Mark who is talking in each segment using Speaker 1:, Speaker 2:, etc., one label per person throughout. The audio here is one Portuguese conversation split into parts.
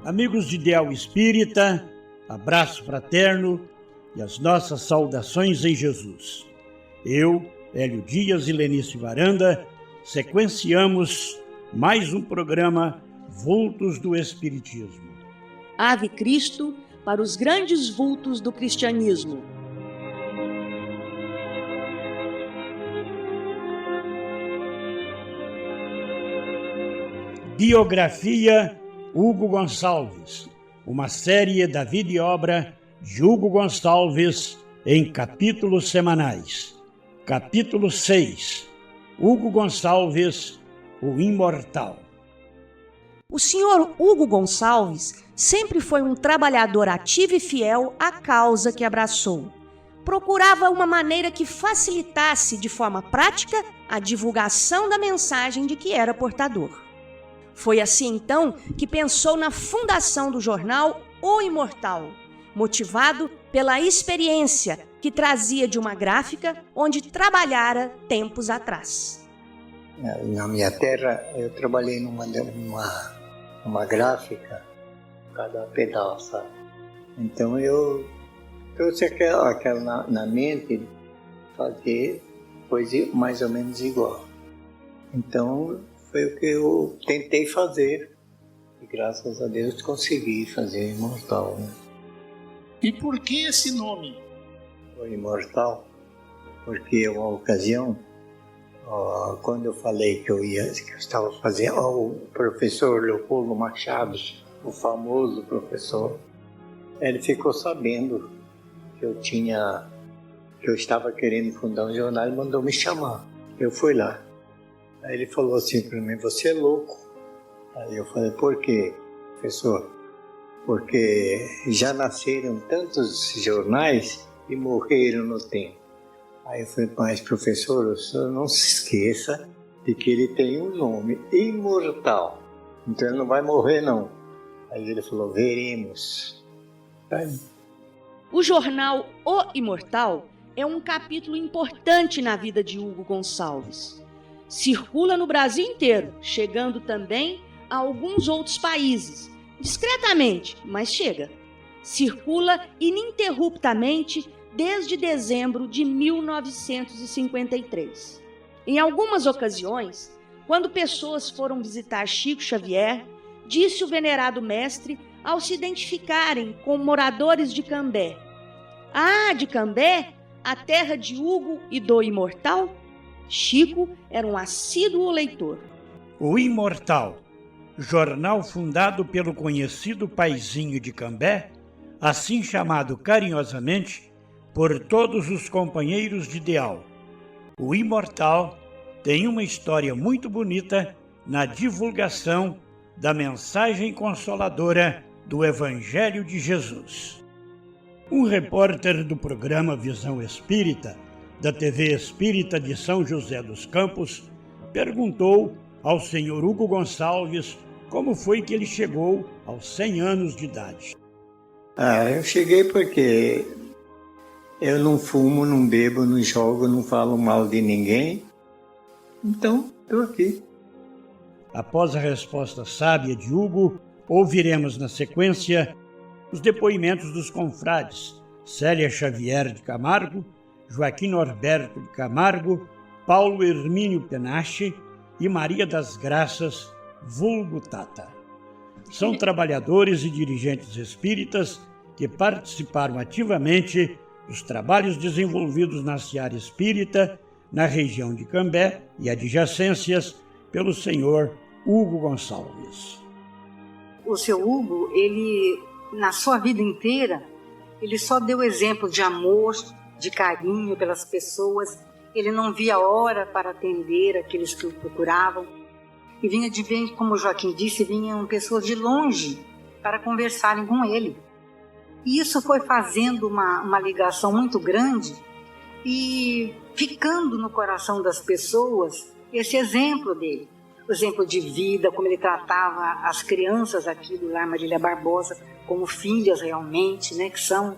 Speaker 1: Amigos de Ideal Espírita, abraço fraterno e as nossas saudações em Jesus. Eu, Hélio Dias e Lenice Varanda, sequenciamos mais um programa Vultos do Espiritismo.
Speaker 2: Ave Cristo para os grandes vultos do cristianismo.
Speaker 1: Biografia Hugo Gonçalves, uma série da vida e obra de Hugo Gonçalves em capítulos semanais. Capítulo 6. Hugo Gonçalves, o Imortal.
Speaker 2: O senhor Hugo Gonçalves sempre foi um trabalhador ativo e fiel à causa que abraçou. Procurava uma maneira que facilitasse de forma prática a divulgação da mensagem de que era portador. Foi assim, então, que pensou na fundação do jornal O Imortal, motivado pela experiência que trazia de uma gráfica onde trabalhara tempos atrás.
Speaker 3: Na minha terra, eu trabalhei numa gráfica, cada pedaço, sabe? Então eu trouxe aquela na mente, fazer coisa mais ou menos igual. Então foi o que eu tentei fazer e graças a Deus consegui fazer Imortal, né?
Speaker 4: E por que esse nome?
Speaker 3: O Imortal, porque uma ocasião, quando eu falei que eu estava fazendo, o professor Leopoldo Machado, o famoso professor, ele ficou sabendo que eu estava querendo fundar um jornal e mandou me chamar. Eu fui lá. Aí ele falou assim para mim: você é louco. Aí eu falei: por quê, professor? Porque já nasceram tantos jornais e morreram no tempo. Aí eu falei: mas professor, o senhor não se esqueça de que ele tem um nome, Imortal. Então ele não vai morrer não. Aí ele falou: veremos. Aí.
Speaker 2: O jornal O Imortal é um capítulo importante na vida de Hugo Gonçalves. Circula no Brasil inteiro, chegando também a alguns outros países. Discretamente, mas chega. Circula ininterruptamente desde dezembro de 1953. Em algumas ocasiões, quando pessoas foram visitar Chico Xavier, disse o venerado mestre ao se identificarem com moradores de Cambé: ah, de Cambé, a terra de Hugo e do Imortal? Chico era um assíduo leitor.
Speaker 1: O Imortal, jornal fundado pelo conhecido paizinho de Cambé, assim chamado carinhosamente por todos os companheiros de ideal. O Imortal tem uma história muito bonita na divulgação da mensagem consoladora do Evangelho de Jesus. Um repórter do programa Visão Espírita, da TV Espírita de São José dos Campos, perguntou ao senhor Hugo Gonçalves como foi que ele chegou aos 100 anos de idade.
Speaker 3: Eu cheguei porque eu não fumo, não bebo, não jogo, não falo mal de ninguém. Então, estou aqui.
Speaker 1: Após a resposta sábia de Hugo, ouviremos na sequência os depoimentos dos confrades Célia Xavier de Camargo, Joaquim Norberto de Camargo, Paulo Hermínio Penache e Maria das Graças, vulgo Tata. São trabalhadores e dirigentes espíritas que participaram ativamente dos trabalhos desenvolvidos na seara espírita, na região de Cambé e adjacências, pelo senhor Hugo Gonçalves.
Speaker 5: O seu Hugo, ele, na sua vida inteira, ele só deu exemplo de amor, de carinho pelas pessoas. Ele não via hora para atender aqueles que o procuravam. E vinha como o Joaquim disse, vinham pessoas de longe para conversarem com ele. E isso foi fazendo uma ligação muito grande e ficando no coração das pessoas esse exemplo dele. O exemplo de vida, como ele tratava as crianças aqui do Lar Marília Barbosa como filhas realmente, né, que são.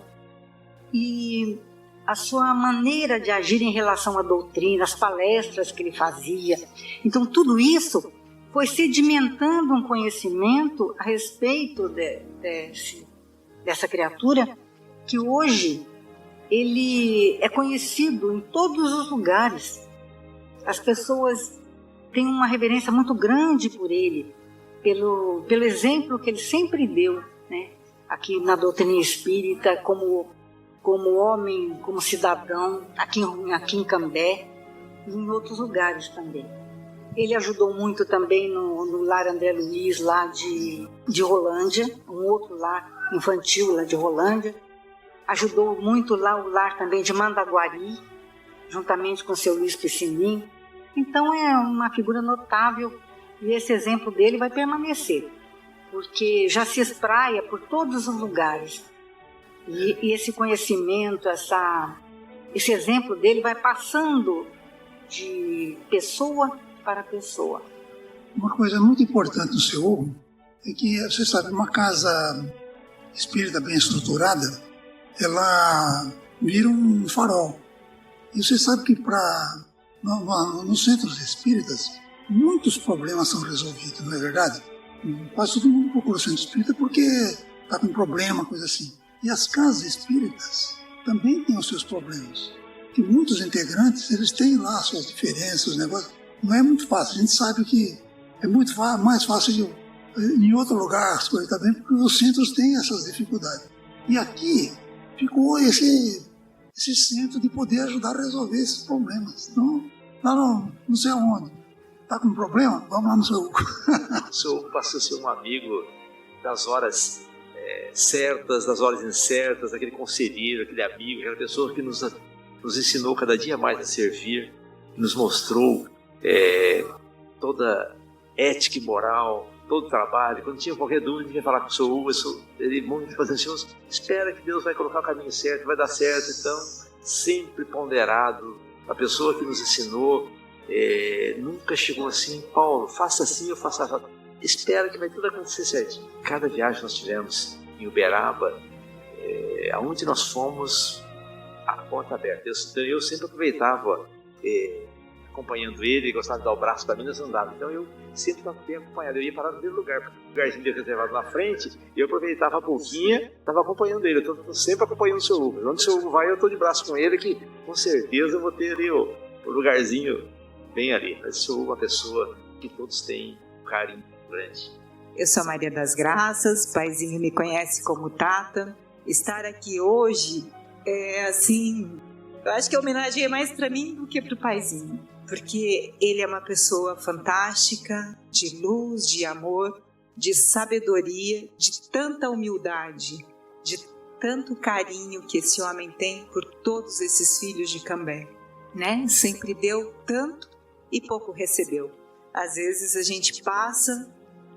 Speaker 5: E a sua maneira de agir em relação à doutrina, as palestras que ele fazia. Então tudo isso foi sedimentando um conhecimento a respeito dessa criatura, que hoje ele é conhecido em todos os lugares. As pessoas têm uma reverência muito grande por ele, pelo exemplo que ele sempre deu, né? Aqui na doutrina espírita, como homem, como cidadão, aqui em Cambé e em outros lugares também. Ele ajudou muito também no lar André Luiz, lá de Rolândia, um outro lar infantil lá de Rolândia. Ajudou muito lá o lar também de Mandaguari, juntamente com o seu Luiz Piscinim. Então é uma figura notável e esse exemplo dele vai permanecer, porque já se espraia por todos os lugares. E esse conhecimento, esse exemplo dele vai passando de pessoa para pessoa.
Speaker 4: Uma coisa muito importante do seu Hugo é que, você sabe, uma casa espírita bem estruturada, ela vira um farol. E você sabe que nos centros espíritas, muitos problemas são resolvidos, não é verdade? Quase todo mundo procura o centro espírita porque está com problema, coisa assim. E as casas espíritas também têm os seus problemas. Que muitos integrantes, eles têm lá suas diferenças, os negócios. Não é muito fácil. A gente sabe que é muito mais fácil em outro lugar as coisas também, porque os centros têm essas dificuldades. E aqui ficou esse centro de poder ajudar a resolver esses problemas. Então, lá não sei aonde. Está com problema? Vamos lá no seu Hugo.
Speaker 6: O seu Hugo passou a ser um amigo das horas certas, das horas incertas, aquele conselheiro, aquele amigo, aquela pessoa que nos ensinou cada dia mais a servir, nos mostrou toda ética e moral, todo trabalho. Quando tinha qualquer dúvida, a gente ia falar com o seu Hugo, ele muito fazendo assim, espera que Deus vai colocar o caminho certo, vai dar certo. Então, sempre ponderado, a pessoa que nos ensinou, nunca chegou assim, Paulo, faça assim, eu faço assim. Espera que vai tudo acontecer certinho. Cada viagem que nós tivemos em Uberaba, aonde nós fomos, a porta aberta. Eu sempre aproveitava, acompanhando ele, gostava de dar o braço para mim, nós andávamos. Então eu sempre estava bem acompanhado. Eu ia parar no mesmo lugar, um lugarzinho reservado na frente, e eu aproveitava a boquinha, estava acompanhando ele. Eu estou sempre acompanhando o seu Hugo. Onde o seu Hugo vai, eu estou de braço com ele, que com certeza eu vou ter ali o lugarzinho bem ali. Mas o seu Hugo é uma pessoa que todos têm um carinho grande.
Speaker 7: Eu sou Maria das Graças, o paizinho me conhece como Tata. Estar aqui hoje eu acho que a homenagem é mais para mim do que para o paizinho, porque ele é uma pessoa fantástica, de luz, de amor, de sabedoria, de tanta humildade, de tanto carinho que esse homem tem por todos esses filhos de Cambé, né? Sempre deu tanto e pouco recebeu. Às vezes a gente passa,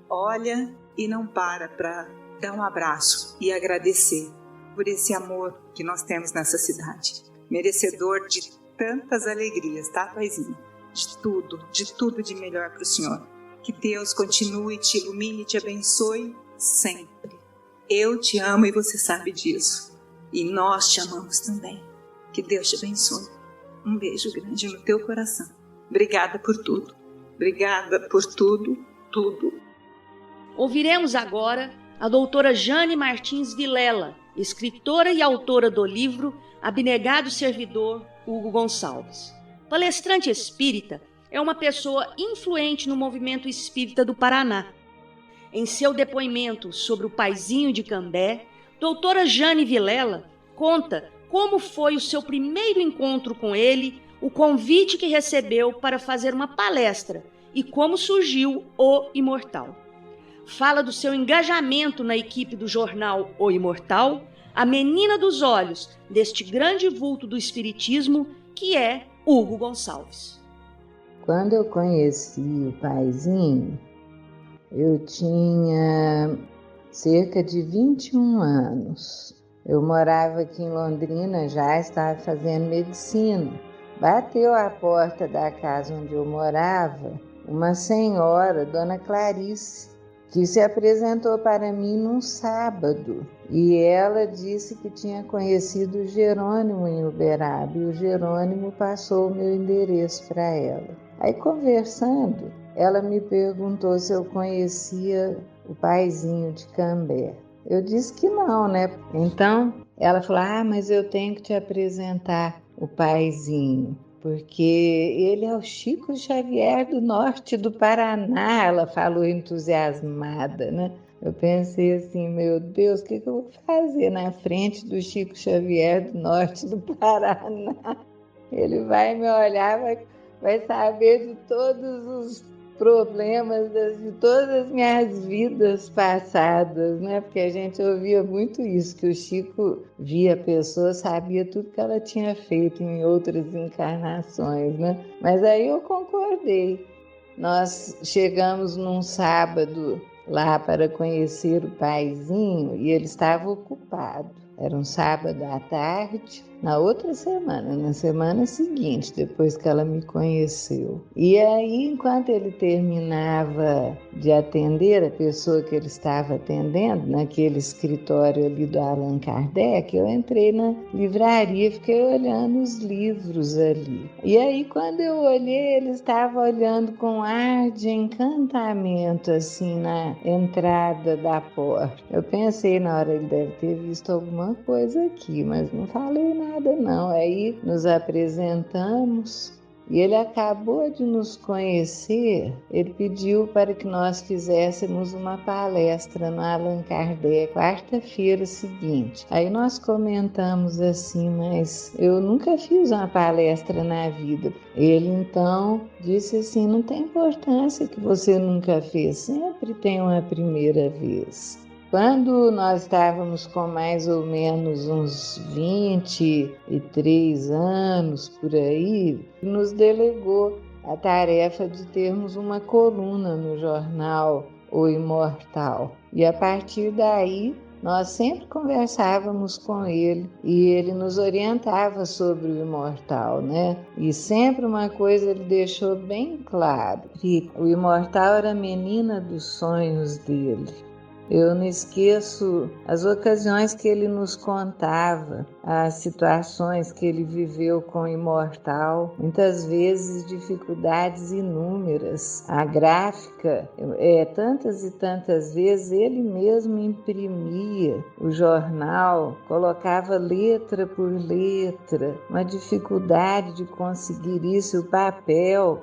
Speaker 7: olha e não para dar um abraço e agradecer por esse amor que nós temos nessa cidade. Merecedor de tantas alegrias, tá, paizinho? De tudo de melhor para o senhor. Que Deus continue, te ilumine e te abençoe sempre. Eu te amo e você sabe disso. E nós te amamos também. Que Deus te abençoe. Um beijo grande no teu coração. Obrigada por tudo. Obrigada por tudo.
Speaker 2: Ouviremos agora a doutora Jane Martins Vilela, escritora e autora do livro Abnegado Servidor Hugo Gonçalves. Palestrante espírita, é uma pessoa influente no movimento espírita do Paraná. Em seu depoimento sobre o paizinho de Cambé, doutora Jane Vilela conta como foi o seu primeiro encontro com ele, o convite que recebeu para fazer uma palestra e como surgiu o Imortal. Fala do seu engajamento na equipe do jornal O Imortal, a menina dos olhos deste grande vulto do espiritismo que é Hugo Gonçalves.
Speaker 8: Quando eu conheci o paizinho, eu tinha cerca de 21 anos. Eu morava aqui em Londrina, já estava fazendo medicina. Bateu à porta da casa onde eu morava uma senhora, Dona Clarice, que se apresentou para mim num sábado. E ela disse que tinha conhecido o Jerônimo em Uberaba, e o Jerônimo passou o meu endereço para ela. Aí, conversando, ela me perguntou se eu conhecia o Paizinho de Cambé. Eu disse que não, né? Então ela falou: mas eu tenho que te apresentar o Paizinho, porque ele é o Chico Xavier do norte do Paraná. Ela falou entusiasmada, né? Eu pensei assim: meu Deus, o que eu vou fazer na frente do Chico Xavier do norte do Paraná? Ele vai me olhar, vai saber de todos os problemas de todas as minhas vidas passadas, né? Porque a gente ouvia muito isso, que o Chico via a pessoa, sabia tudo que ela tinha feito em outras encarnações, né? Mas aí eu concordei. Nós chegamos num sábado lá para conhecer o Paizinho e ele estava ocupado. Era um sábado à tarde, na outra semana, na semana seguinte, depois que ela me conheceu. E aí, enquanto ele terminava de atender a pessoa que ele estava atendendo, naquele escritório ali do Allan Kardec, eu entrei na livraria e fiquei olhando os livros ali. E aí, quando eu olhei, ele estava olhando com ar de encantamento, assim, na entrada da porta. Eu pensei, na hora, ele deve ter visto alguma coisa aqui, mas não falei nada não. Aí nos apresentamos e ele acabou de nos conhecer. Ele pediu para que nós fizéssemos uma palestra no Allan Kardec, quarta-feira seguinte. Aí nós comentamos assim: mas eu nunca fiz uma palestra na vida. Ele então disse assim: não tem importância que você nunca fez, sempre tem uma primeira vez. Quando nós estávamos com mais ou menos uns 23 anos por aí, nos delegou a tarefa de termos uma coluna no jornal O Imortal. E a partir daí, nós sempre conversávamos com ele e ele nos orientava sobre o Imortal, né? E sempre uma coisa ele deixou bem claro, que o Imortal era a menina dos sonhos dele. Eu não esqueço as ocasiões que ele nos contava, as situações que ele viveu com o Imortal, muitas vezes dificuldades inúmeras. A gráfica, tantas e tantas vezes ele mesmo imprimia o jornal, colocava letra por letra, uma dificuldade de conseguir isso, o papel.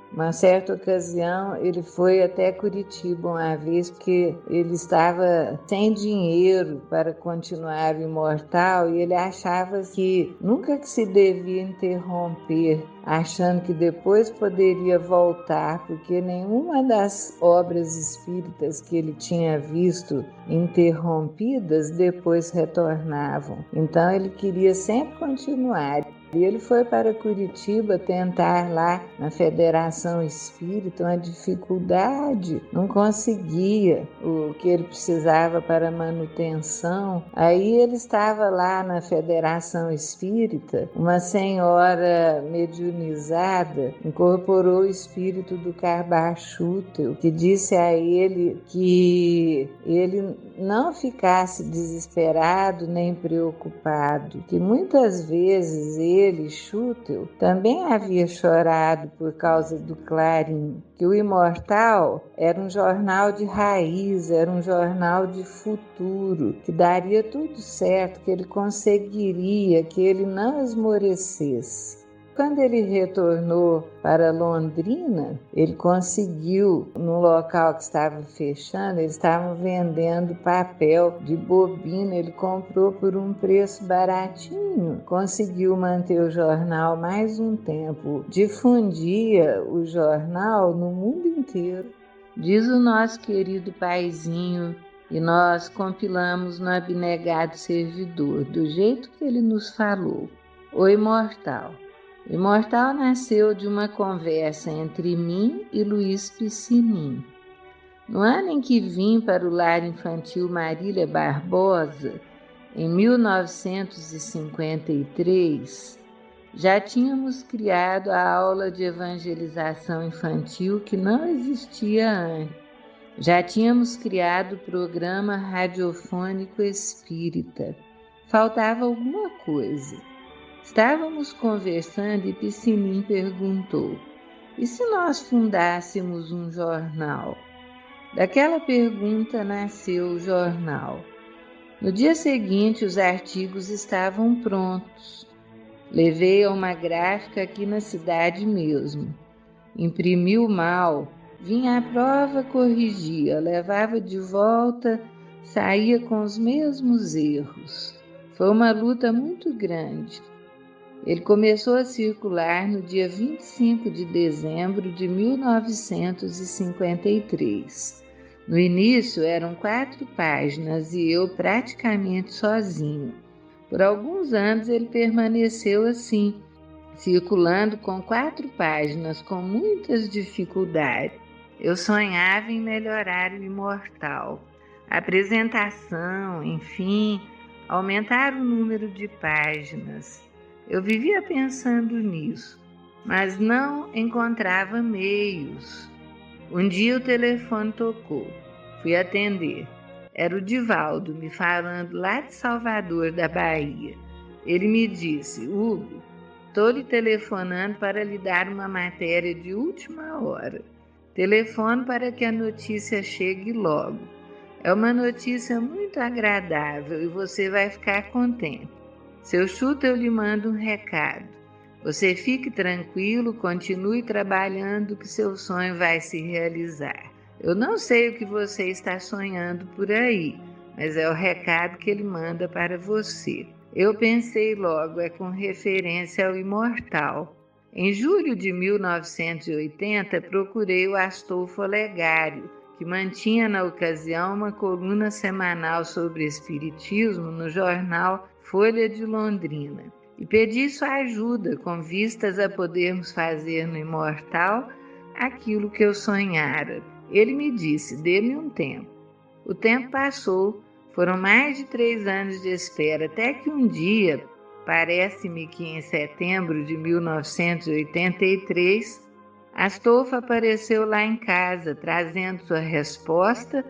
Speaker 8: Uma certa ocasião ele foi até Curitiba uma vez porque ele estava sem dinheiro para continuar o Imortal e ele achava que nunca que se devia interromper, achando que depois poderia voltar, porque nenhuma das obras espíritas que ele tinha visto interrompidas depois retornavam. Então ele queria sempre continuar. E ele foi para Curitiba tentar lá na Federação Espírita, uma dificuldade, não conseguia o que ele precisava para manutenção. Aí ele estava lá na Federação Espírita, uma senhora mediunizada incorporou o espírito do Carbachútel, que disse a ele que ele não ficasse desesperado nem preocupado, que muitas vezes ele, Chútel, também havia chorado por causa do Clarim, que o Imortal era um jornal de raiz, era um jornal de futuro, que daria tudo certo, que ele conseguiria, que ele não esmorecesse. Quando ele retornou para Londrina, ele conseguiu, no local que estava fechando, eles estavam vendendo papel de bobina, ele comprou por um preço baratinho, conseguiu manter o jornal mais um tempo, difundia o jornal no mundo inteiro. Diz o nosso querido Paizinho, e nós compilamos no Abnegado Servidor, do jeito que ele nos falou. O Imortal. O Imortal nasceu de uma conversa entre mim e Luiz Piscinim. No ano em que vim para o lar infantil Marília Barbosa, em 1953, já tínhamos criado a aula de evangelização infantil que não existia antes. Já tínhamos criado o programa radiofônico espírita. Faltava alguma coisa. Estávamos conversando e Piscinim perguntou: E se nós fundássemos um jornal? Daquela pergunta nasceu o jornal. No dia seguinte, os artigos estavam prontos. Levei a uma gráfica aqui na cidade mesmo. Imprimiu mal, vinha à prova, corrigia, levava de volta, saía com os mesmos erros. Foi uma luta muito grande. Ele começou a circular no dia 25 de dezembro de 1953. No início eram 4 páginas e eu praticamente sozinho. Por alguns anos ele permaneceu assim, circulando com 4 páginas, com muitas dificuldades. Eu sonhava em melhorar o imortal. A apresentação, enfim, aumentar o número de páginas. Eu vivia pensando nisso, mas não encontrava meios. Um dia o telefone tocou. Fui atender. Era o Divaldo me falando lá de Salvador, da Bahia. Ele me disse: Hugo, estou lhe telefonando para lhe dar uma matéria de última hora. Telefone para que a notícia chegue logo. É uma notícia muito agradável e você vai ficar contente. Se eu chuto, eu lhe mando um recado. Você fique tranquilo, continue trabalhando que seu sonho vai se realizar. Eu não sei o que você está sonhando por aí, mas é o recado que ele manda para você. Eu pensei logo, é com referência ao imortal. Em julho de 1980, procurei o Astolfo Olegário, que mantinha na ocasião uma coluna semanal sobre espiritismo no jornal Folha de Londrina, e pedi sua ajuda com vistas a podermos fazer no imortal aquilo que eu sonhara. Ele me disse: dê-me um tempo. O tempo passou, foram mais de 3 anos de espera, até que um dia, parece-me que em setembro de 1983, Astolfo apareceu lá em casa, trazendo sua resposta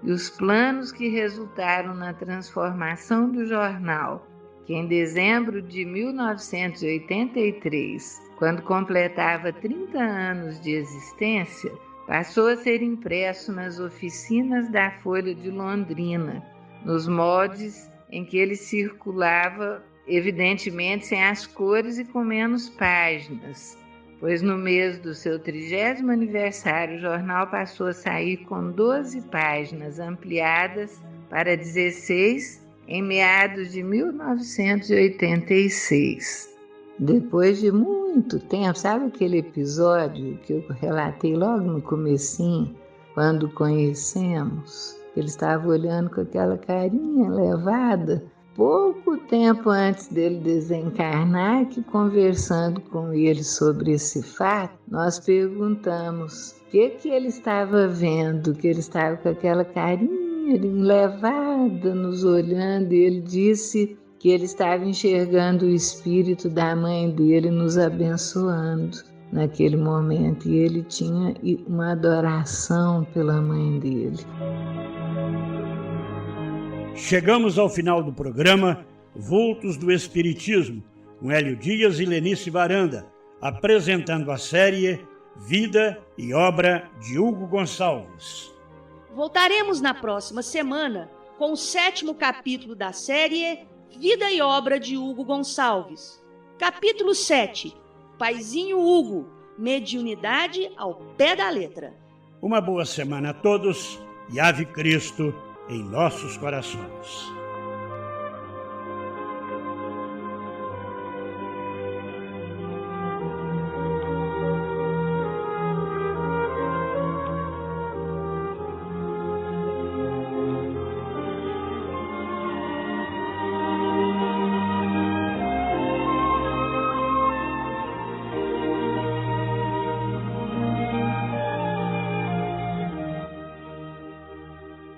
Speaker 8: e os planos que resultaram na transformação do jornal, que em dezembro de 1983, quando completava 30 anos de existência, passou a ser impresso nas oficinas da Folha de Londrina, nos moldes em que ele circulava, evidentemente sem as cores e com menos páginas, pois no mês do seu 30º aniversário o jornal passou a sair com 12 páginas ampliadas para 16 em meados de 1986. Depois de muito tempo, sabe aquele episódio que eu relatei logo no comecinho, quando conhecemos? Ele estava olhando com aquela carinha levada. Pouco tempo antes dele desencarnar, que conversando com ele sobre esse fato, nós perguntamos o que ele estava vendo, que ele estava com aquela carinha levada nos olhando, e ele disse que ele estava enxergando o espírito da mãe dele nos abençoando naquele momento, e ele tinha uma adoração pela mãe dele.
Speaker 1: Chegamos ao final do programa Vultos do Espiritismo, com Hélio Dias e Lenice Baranda, apresentando a série Vida e Obra de Hugo Gonçalves.
Speaker 2: Voltaremos na próxima semana com o 7º capítulo da série Vida e Obra de Hugo Gonçalves. Capítulo 7. Paizinho Hugo, mediunidade ao pé da letra.
Speaker 1: Uma boa semana a todos e Ave Cristo em nossos corações.